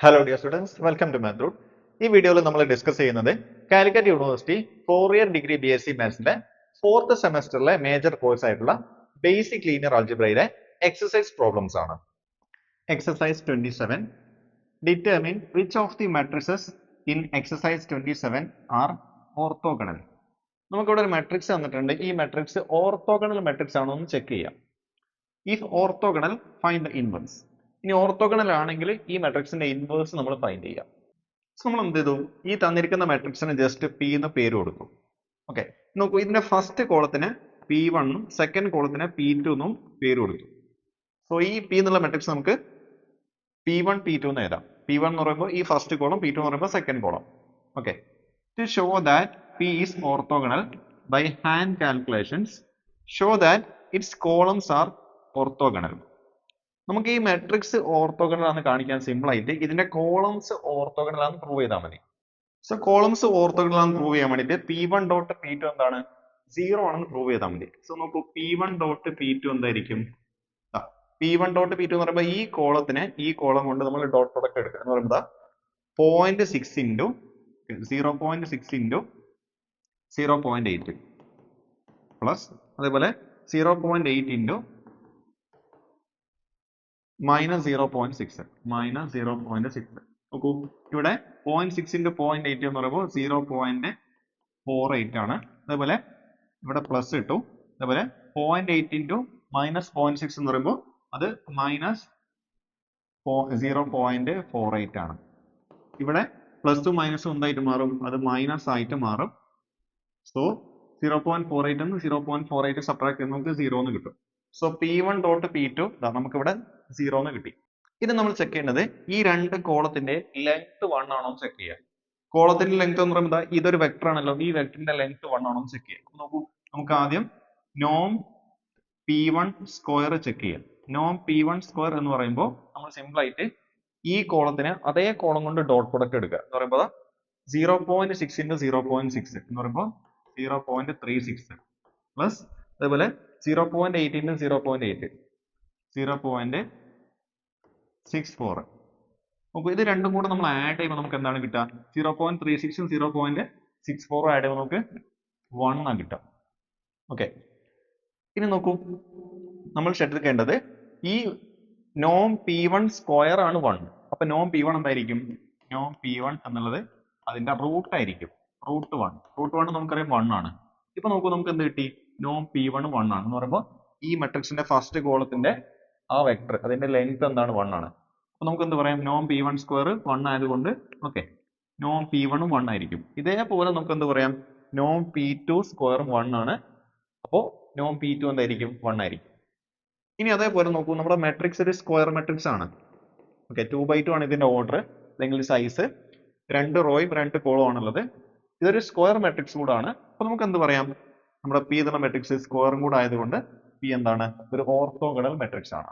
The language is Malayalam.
Hello dear students, welcome to Mathroot. ഈ വീഡിയോയിൽ നമ്മൾ ഡിസ്കസ് ചെയ്യുന്നത് Calicut University four year degree BSc മാത്സിന്റെ 4th സെമസ്റ്ററിലെ മേജർ കോഴ്സ് ആയിട്ടുള്ള ബേസിക് ലീനിയർ ആൾജിബ്രയിലെ എക്സസൈസ് പ്രോബ്ലംസ് ആണ്. Exercise 27. Determine which of the matrices in exercise 27 are orthogonal. നമുക്കിവിടെ ഒരു മാട്രിക്സ് തന്നിട്ടുണ്ട്. ഈ മാട്രിക്സ് ഓർത്തോഗണൽ മാട്രിക്സ് ആണോ എന്ന് ചെക്ക് ചെയ്യാം. If orthogonal, find the inverse. ഇനി ഓർത്തോഗണൽ ആണെങ്കിൽ ഈ മാട്രിക്സിന്റെ ഇൻവേഴ്സ് നമ്മൾ ഫൈൻഡ് ചെയ്യാം. സോ നമ്മൾ എന്ത് ചെയ്തു? ഈ തന്നിരിക്കുന്ന മാട്രിക്സിന് ജസ്റ്റ് പി എന്ന് പേര് കൊടുക്കും. ഓക്കെ, നോക്കൂ, ഇതിന്റെ ഫസ്റ്റ് കോളത്തിന് P1 ഉം സെക്കൻഡ് കോളത്തിന് P2 എന്നും പേര് കൊടുത്തു. സോ ഈ പി എന്നുള്ള മാട്രിക്സ് നമുക്ക് P1 P2 എന്ന് എഴുതാം. P1 എന്ന് പറയുമ്പോൾ ഈ ഫസ്റ്റ് കോളം, P2 എന്ന് പറയുമ്പോൾ second column. Okay, to show that P is orthogonal by hand calculations show that its columns are orthogonal. നമുക്ക് ഈ മാട്രിക്സ് ഓർത്തോഗണൽ ആണെന്ന് കാണിക്കാൻ സിമ്പിൾ ആയിട്ട് ഇതിന്റെ കോളംസ് ഓർത്തോഗണൽ ആണെന്ന് പ്രൂവ് ചെയ്താൽ മതി. സോ കോളംസ് ഓർത്തോഗണൽ ആണെന്ന് പ്രൂവ് ചെയ്യാൻ വേണ്ടിയിട്ട് P1 ഡോട്ട് P2 എന്താണ്? 0 ആണെന്ന് പ്രൂവ് ചെയ്താൽ മതി. സോ നോക്കൂ, P1 ഡോട്ട് P2 എന്തായിരിക്കും? P1 ഡോട്ട് P2 എന്ന് പറയുമ്പോൾ ഈ കോളം കൊണ്ട് നമ്മൾ ഡോട്ട് പ്രൊഡക്റ്റ് എടുക്കുക എന്ന് പറയുമ്പോൾ 0.6 ഇൻറ്റു 0.6 ഇൻറ്റു 0.8 പ്ലസ് അതേപോലെ 0.8 ഇൻറ്റു മൈനസ് 0.6 നോക്കൂ, ഇവിടെ 0.6 ഇൻറ്റു 0.8 എന്ന് പറയുമ്പോൾ 0.48 ആണ്. അതേപോലെ ഇവിടെ പ്ലസ് ഇട്ടു. അതേപോലെ 0.8 ഇൻറ്റു മൈനസ് 0.6 എന്ന് പറയുമ്പോൾ അത് മൈനസ് 0.48 ആണ്. ഇവിടെ പ്ലസും മൈനസും എന്തായിട്ട് മാറും? അത് മൈനസ് ആയിട്ട് മാറും. സോ 0.48 എന്ന് 0.48 സബ്ട്രാക്ട് ചെയ്യുമ്പോൾ നമുക്ക് 0 എന്ന് കിട്ടും. സോ P1 ഡോട്ട് P2 നമുക്ക് ഇവിടെ 0 എന്ന് കിട്ടി. ഇത് നമ്മൾ ചെക്ക് ചെയ്യേണ്ടത് ഈ രണ്ട് കോളത്തിന്റെ ലെങ്ത് 1 ആണോ എന്ന് ചെക്ക് ചെയ്യാം. കോളത്തിന്റെ ലെങ്ത് എന്ന് പറയുമ്പോൾ ഇതൊരു വെക്ടർ ആണല്ലോ, ഈ വെക്ടറിന്റെ ലെങ്ത് 1 ആണോ എന്ന് ചെക്ക് ചെയ്യാം. നോക്കൂ, നമുക്ക് ആദ്യം നോം P1 സ്ക്വയർ ചെക്ക് ചെയ്യാം. നോം P1 സ്ക്വയർ എന്ന് പറയുമ്പോൾ നമ്മൾ സിമ്പിൾ ആയിട്ട് ഈ കോളത്തിന് അതേ കോളം കൊണ്ട് ഡോട്ട് പ്രൊഡക്റ്റ് എടുക്കുക എന്ന് പറയുമ്പോൾ 0.6 ഇൻറ്റു 0.6 എന്ന് പറയുമ്പോൾ 0.36 പ്ലസ് അതേപോലെ 0.8 ഇൻറ്റു 0.8 0.64. നോക്കൂ, ഇത് രണ്ടും കൂടെ നമ്മൾ ആഡ് ചെയ്യുമ്പോൾ നമുക്ക് എന്താണ് കിട്ടുക? 0.36ഉം 0.64 ആഡ് ചെയ്യുമ്പോൾ നമുക്ക് 1 ആണ് കിട്ടുക. ഓക്കെ, ഇനി നോക്കൂ, നമ്മൾ ശ്രദ്ധിക്കേണ്ടത് ഈ നോം P1 സ്ക്വയർ ആണ് 1. അപ്പൊ നോം P1 എന്തായിരിക്കും? നോം P1 എന്നുള്ളത് അതിന്റെ റൂട്ട് ആയിരിക്കും. റൂട്ട് 1 നമുക്കറിയാം 1 ആണ്. ഇപ്പൊ നോക്കൂ, നമുക്ക് എന്ത് കിട്ടി? നോം P1 1 ആണ് എന്ന് പറയുമ്പോൾ ഈ മെട്രിക്സിന്റെ ഫസ്റ്റ് കോളത്തിന്റെ ആ വെക്ടർ അതിന്റെ ലെങ്ത് എന്താണ്? 1 ആണ്. അപ്പൊ നമുക്ക് എന്ത് പറയാം? നോം P1 സ്ക്വയർ 1 ആയതുകൊണ്ട് ഓക്കെ, നോം P1 ഉം 1 ആയിരിക്കും. ഇതേപോലെ നമുക്ക് എന്ത് പറയാം? നോം P2 സ്ക്വയർ 1 ആണ്. അപ്പോ നോം P2 എന്തായിരിക്കും? 1 ആയിരിക്കും. ഇനി അതേപോലെ നോക്കൂ, നമ്മുടെ മെട്രിക്സ് ഒരു സ്ക്വയർ മെട്രിക്സ് ആണ്. ഓക്കെ, 2/2 ആണ് ഇതിന്റെ ഓർഡർ അല്ലെങ്കിൽ സൈസ്. 2 റോയും 2 കോളവും ആണുള്ളത്. ഇതൊരു സ്ക്വയർ മെട്രിക്സ് കൂടാണ്. അപ്പൊ നമുക്ക് എന്ത് പറയാം? നമ്മുടെ P എന്നുള്ള മെട്രിക്സ് സ്ക്വയറും കൂടെ ആയതുകൊണ്ട് P എന്താണ്? ഒരു ഓർത്തോഗണൽ മെട്രിക്സ് ആണ്.